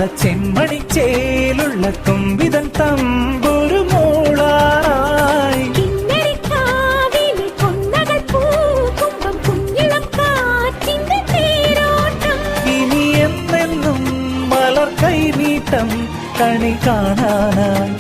നല്ല ചെമ്മണിച്ചേലുള്ള തുമ്പിതൻ തമ്പൊരു മോളായി ഇനി എന്നെന്നും മലർ കൈനീട്ടം കണി കാണാനായി